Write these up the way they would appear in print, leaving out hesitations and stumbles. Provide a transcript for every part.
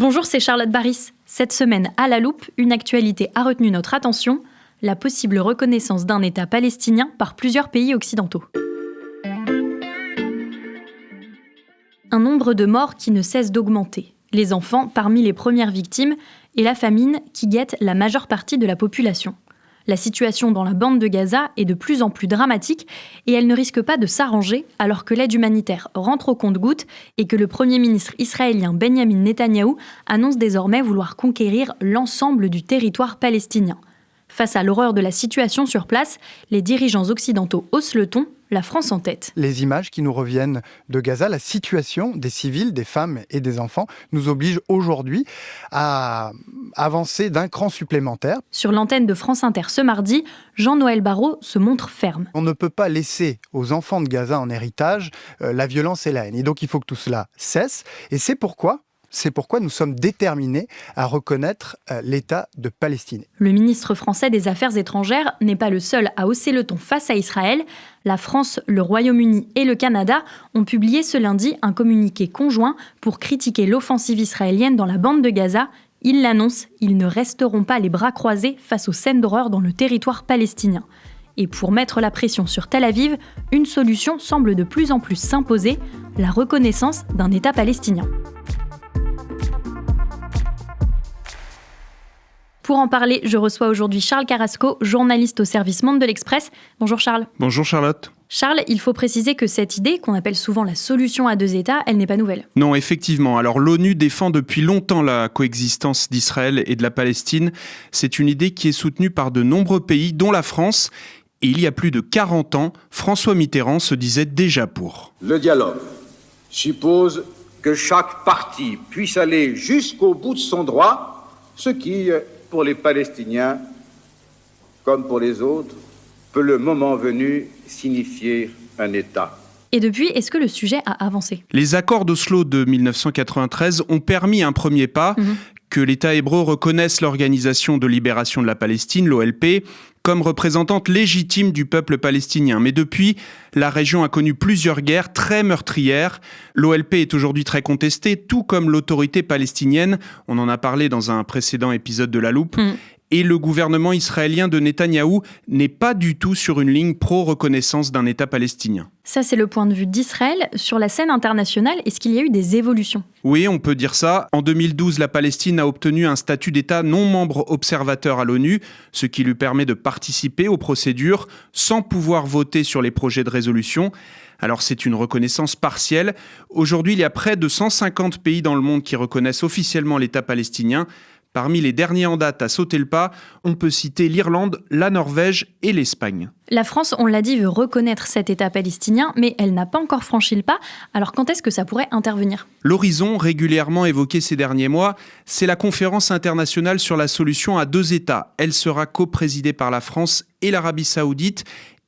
Bonjour, c'est Charlotte Baris. Cette semaine, à la loupe, une actualité a retenu notre attention, la possible reconnaissance d'un État palestinien par plusieurs pays occidentaux. Un nombre de morts qui ne cesse d'augmenter. Les enfants parmi les premières victimes et la famine qui guette la majeure partie de la population. La situation dans la bande de Gaza est de plus en plus dramatique et elle ne risque pas de s'arranger alors que l'aide humanitaire rentre au compte-gouttes et que le Premier ministre israélien Benjamin Netanyahou annonce désormais vouloir conquérir l'ensemble du territoire palestinien. Face à l'horreur de la situation sur place, les dirigeants occidentaux haussent le ton, la France en tête. Les images qui nous reviennent de Gaza, la situation des civils, des femmes et des enfants, nous obligent aujourd'hui à avancer d'un cran supplémentaire. Sur l'antenne de France Inter ce mardi, Jean-Noël Barrot se montre ferme. On ne peut pas laisser aux enfants de Gaza en héritage la violence et la haine. Et donc il faut que tout cela cesse. Et c'est pourquoi nous sommes déterminés à reconnaître l'État de Palestine. Le ministre français des Affaires étrangères n'est pas le seul à hausser le ton face à Israël. La France, le Royaume-Uni et le Canada ont publié ce lundi un communiqué conjoint pour critiquer l'offensive israélienne dans la bande de Gaza. Ils l'annoncent, ils ne resteront pas les bras croisés face aux scènes d'horreur dans le territoire palestinien. Et pour mettre la pression sur Tel Aviv, une solution semble de plus en plus s'imposer, la reconnaissance d'un État palestinien. Pour en parler, je reçois aujourd'hui Charles Carrasco, journaliste au service Monde de l'Express. Bonjour Charles. Bonjour Charlotte. Charles, il faut préciser que cette idée, qu'on appelle souvent la solution à deux États, elle n'est pas nouvelle. Non, effectivement. Alors l'ONU défend depuis longtemps la coexistence d'Israël et de la Palestine. C'est une idée qui est soutenue par de nombreux pays, dont la France. Et il y a plus de 40 ans, François Mitterrand se disait déjà pour. Le dialogue suppose que chaque partie puisse aller jusqu'au bout de son droit, ce qui, pour les Palestiniens, comme pour les autres, peut le moment venu signifier un État. Et depuis, est-ce que le sujet a avancé ? Les accords d'Oslo de 1993 ont permis un premier pas, que l'État hébreu reconnaisse l'Organisation de libération de la Palestine, l'OLP, comme représentante légitime du peuple palestinien. Mais depuis, la région a connu plusieurs guerres très meurtrières. L'OLP est aujourd'hui très contestée, tout comme l'autorité palestinienne. On en a parlé dans un précédent épisode de La Loupe. Et le gouvernement israélien de Netanyahou n'est pas du tout sur une ligne pro-reconnaissance d'un État palestinien. Ça, c'est le point de vue d'Israël. Sur la scène internationale, est-ce qu'il y a eu des évolutions ? Oui, on peut dire ça. En 2012, la Palestine a obtenu un statut d'État non membre observateur à l'ONU, ce qui lui permet de participer aux procédures sans pouvoir voter sur les projets de résolution. Alors c'est une reconnaissance partielle. Aujourd'hui, il y a près de 150 pays dans le monde qui reconnaissent officiellement l'État palestinien. Parmi les derniers en date à sauter le pas, on peut citer l'Irlande, la Norvège et l'Espagne. La France, on l'a dit, veut reconnaître cet État palestinien, mais elle n'a pas encore franchi le pas. Alors quand est-ce que ça pourrait intervenir ? L'horizon, régulièrement évoqué ces derniers mois, c'est la conférence internationale sur la solution à deux États. Elle sera coprésidée par la France et l'Arabie Saoudite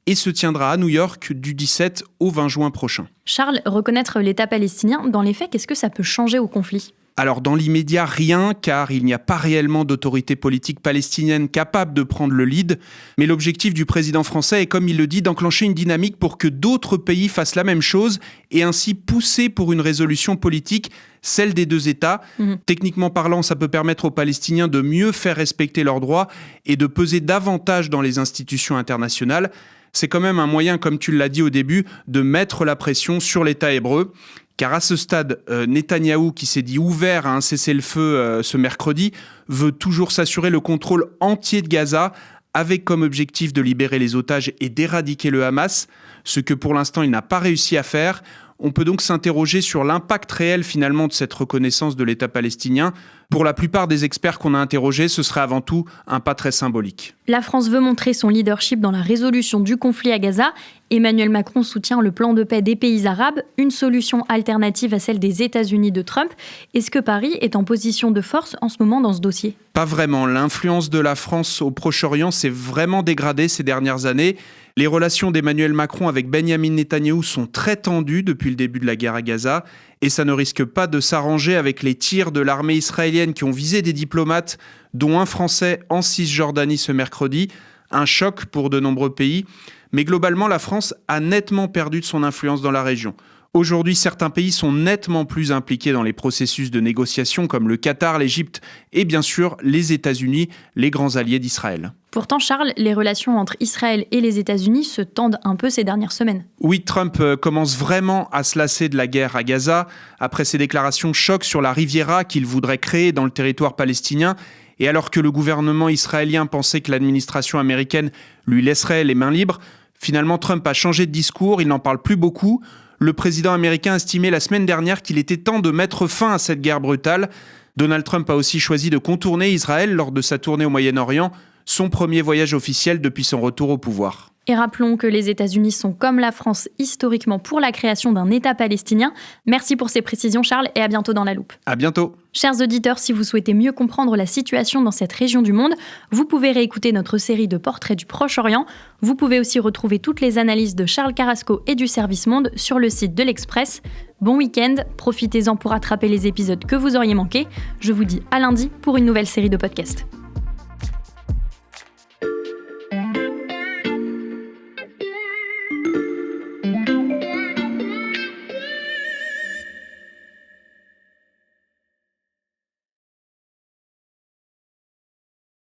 et se tiendra à New York du 17 au 20 juin prochain. Charles, reconnaître l'État palestinien, dans les faits, qu'est-ce que ça peut changer au conflit ? Alors dans l'immédiat, rien, car il n'y a pas réellement d'autorité politique palestinienne capable de prendre le lead. Mais l'objectif du président français est, comme il le dit, d'enclencher une dynamique pour que d'autres pays fassent la même chose et ainsi pousser pour une résolution politique, celle des deux États. Techniquement parlant, ça peut permettre aux Palestiniens de mieux faire respecter leurs droits et de peser davantage dans les institutions internationales. C'est quand même un moyen, comme tu l'as dit au début, de mettre la pression sur l'État hébreu. Car à ce stade, Netanyahou, qui s'est dit ouvert à un cessez-le-feu ce mercredi, veut toujours s'assurer le contrôle entier de Gaza, avec comme objectif de libérer les otages et d'éradiquer le Hamas, ce que pour l'instant il n'a pas réussi à faire. On peut donc s'interroger sur l'impact réel finalement de cette reconnaissance de l'État palestinien. Pour la plupart des experts qu'on a interrogés, ce serait avant tout un pas très symbolique. La France veut montrer son leadership dans la résolution du conflit à Gaza. Emmanuel Macron soutient le plan de paix des pays arabes, une solution alternative à celle des États-Unis de Trump. Est-ce que Paris est en position de force en ce moment dans ce dossier ? Pas vraiment. L'influence de la France au Proche-Orient s'est vraiment dégradée ces dernières années. Les relations d'Emmanuel Macron avec Benjamin Netanyahou sont très tendues depuis le début de la guerre à Gaza. Et ça ne risque pas de s'arranger avec les tirs de l'armée israélienne qui ont visé des diplomates, dont un Français en Cisjordanie ce mercredi. Un choc pour de nombreux pays. Mais globalement, la France a nettement perdu de son influence dans la région. Aujourd'hui, certains pays sont nettement plus impliqués dans les processus de négociation, comme le Qatar, l'Égypte et bien sûr les États-Unis, les grands alliés d'Israël. Pourtant, Charles, les relations entre Israël et les États-Unis se tendent un peu ces dernières semaines. Oui, Trump commence vraiment à se lasser de la guerre à Gaza, après ses déclarations choc sur la Riviera qu'il voudrait créer dans le territoire palestinien. Et alors que le gouvernement israélien pensait que l'administration américaine lui laisserait les mains libres, finalement Trump a changé de discours, il n'en parle plus beaucoup. Le président américain a estimé la semaine dernière qu'il était temps de mettre fin à cette guerre brutale. Donald Trump a aussi choisi de contourner Israël lors de sa tournée au Moyen-Orient, son premier voyage officiel depuis son retour au pouvoir. Et rappelons que les États-Unis sont, comme la France, historiquement pour la création d'un État palestinien. Merci pour ces précisions, Charles, et à bientôt dans La Loupe. À bientôt. Chers auditeurs, si vous souhaitez mieux comprendre la situation dans cette région du monde, vous pouvez réécouter notre série de portraits du Proche-Orient. Vous pouvez aussi retrouver toutes les analyses de Charles Carrasco et du Service Monde sur le site de l'Express. Bon week-end, profitez-en pour rattraper les épisodes que vous auriez manqués. Je vous dis à lundi pour une nouvelle série de podcasts.